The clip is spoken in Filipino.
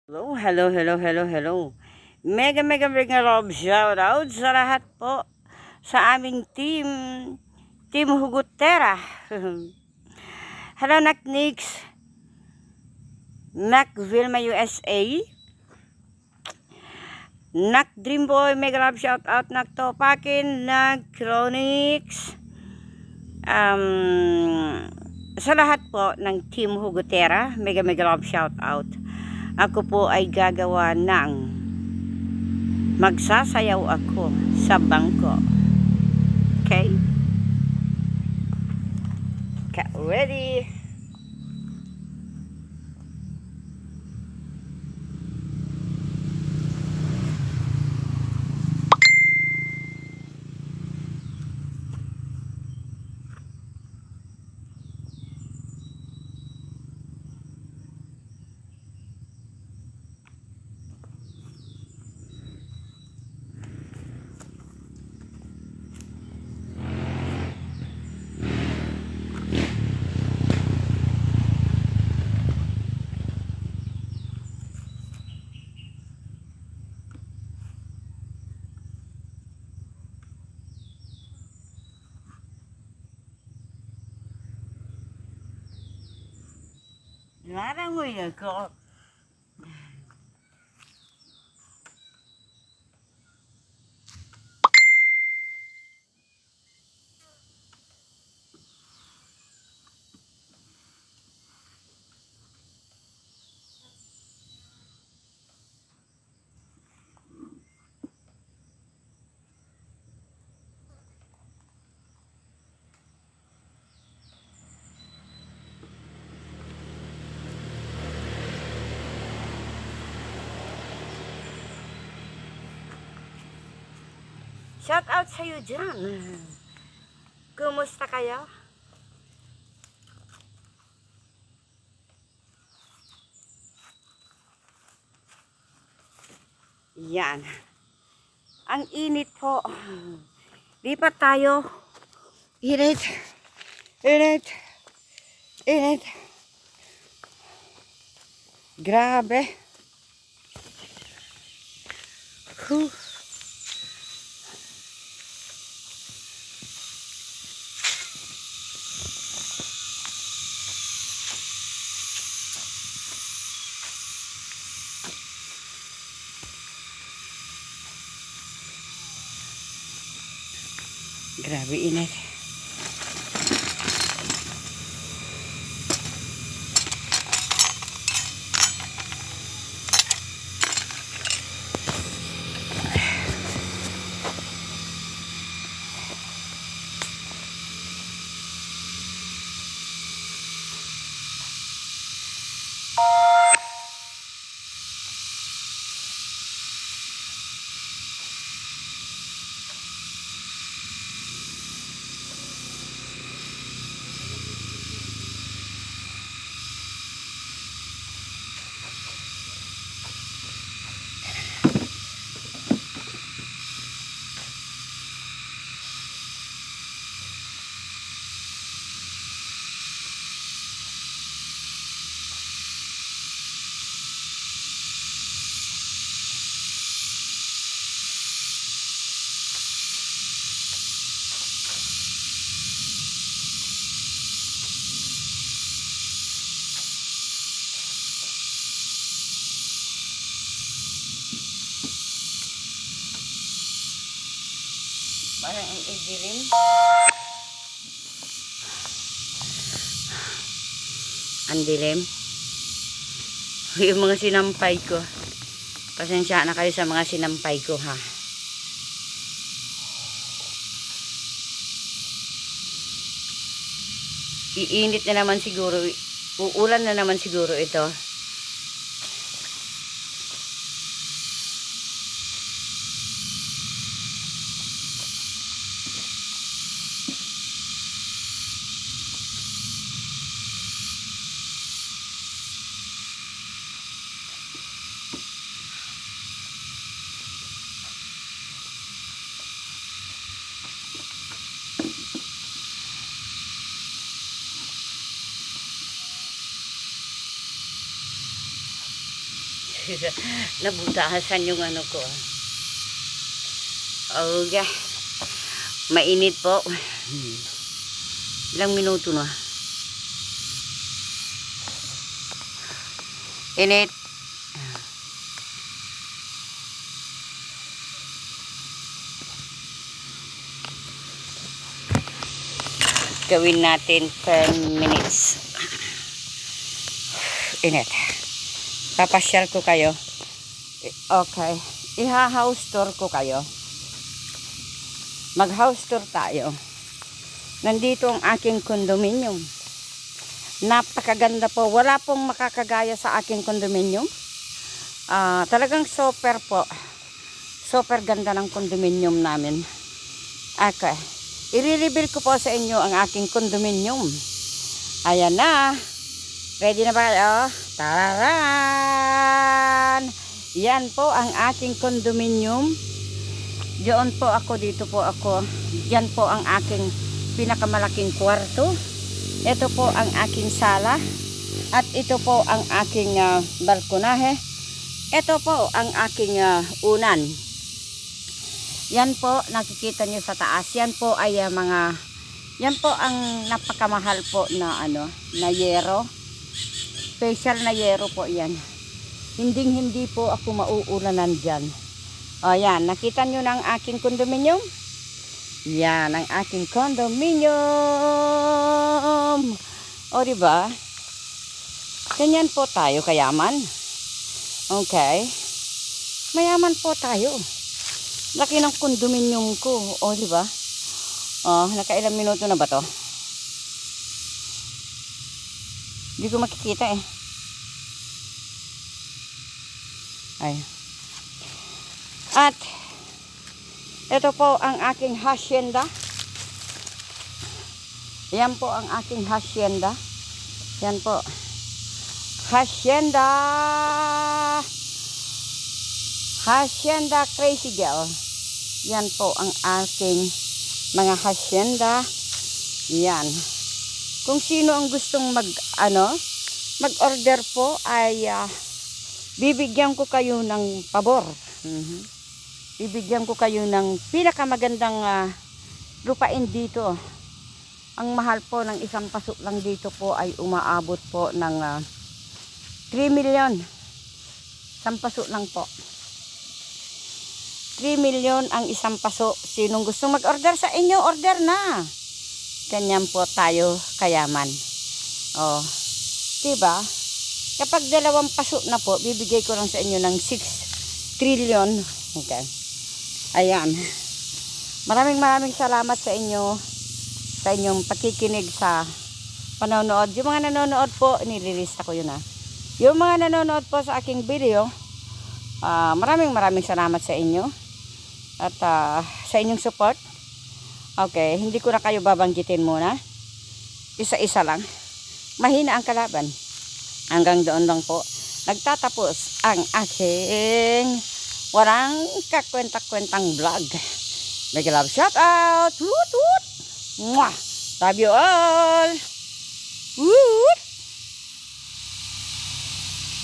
Hello, hello, hello, hello, hello. Mega, mega, mega love shoutout sa lahat po sa aming Team Hugutera. Hello, Nak Nix, Nak Vilma USA, Nak Dreamboy, mega love shoutout, Nak Topakin, Nak Chronix, sa lahat po ng Team Hugutera, mega, mega love shoutout. Ako po ay gagawa ng magsasayaw ako sa bangko. Okay? Get ready. Larangoy ako. Shout out sa'yo dyan. Kumusta kayo? Yan. Ang init po. Lipat tayo. Init. Init. Init. Grabe. Huh. Grabe init. Parang ang idilim. Ang dilim. Yung mga sinampay ko. Pasensya na kayo sa mga sinampay ko ha. Iinit na naman siguro. Uulan na naman siguro ito. Nabutasan yung ano ko. Okay. Mainit po. Ilang minuto na. Init. Gawin natin 10 minutes. Init. Papasyal ko kayo. Okay. Iha-house tour ko kayo. Mag-house tour tayo. Nandito ang aking condominium. Napakaganda po. Wala pong makakagaya sa aking condominium. Talagang super po. Super ganda ng condominium namin. Okay. I-reveal ko po sa inyo ang aking condominium. Ayan na. Ready na ba kayo? Tararan! Yan po ang aking condominium. Diyan po ako, dito po ako. Yan po ang aking pinakamalaking kwarto. Ito po ang aking sala. At ito po ang aking balkonahe. Ito po ang aking unan. Yan po, nakikita nyo sa taas. Yan po ay yan po ang napakamahal po na na yero. Special na yero po yan. Hindi po ako mauulanan dyan. O yan, nakita nyo na ang aking condominium? Yan, ang aking condominium. O diba? Ganyan po tayo kayaman. Okay. Mayaman po tayo. Laki ng condominium ko. O, di ba? O, nakailang minuto na ba to? Hindi ko makikita eh. Ay. At, ito po ang aking hacienda. Yan po ang aking hacienda. Yan po. Hacienda. Hacienda Crazy Girl. Yan po ang aking mga hacienda. Yan. Kung sino ang gustong mag-order po ay bibigyan ko kayo ng pabor. Bibigyan ko kayo ng pinakamagandang lupain dito. Ang mahal po ng isang pasok lang dito po ay umaabot po ng 3 million. Isang pasok lang po. 3 million ang isang paso. Sinong gustong mag-order sa inyo, order na. Ganyan po tayo kayaman. Oh, diba? Kapag 2 paso na po, bibigay ko lang sa inyo ng 6 trillion. Okay. Ayan. Maraming salamat sa inyo. Sa inyong pakikinig sa panonood. Yung mga nanonood po, nililista ko yun Yung mga nanonood po sa aking video, maraming salamat sa inyo. At sa inyong support. Okay, hindi ko na kayo babanggitin muna. Isa-isa lang. Mahina ang kalaban. Hanggang doon lang po nagtatapos ang aking walang kakwenta-kwentang vlog. Mega love shout out. Woot woot. Mwah. Love you all. Woot.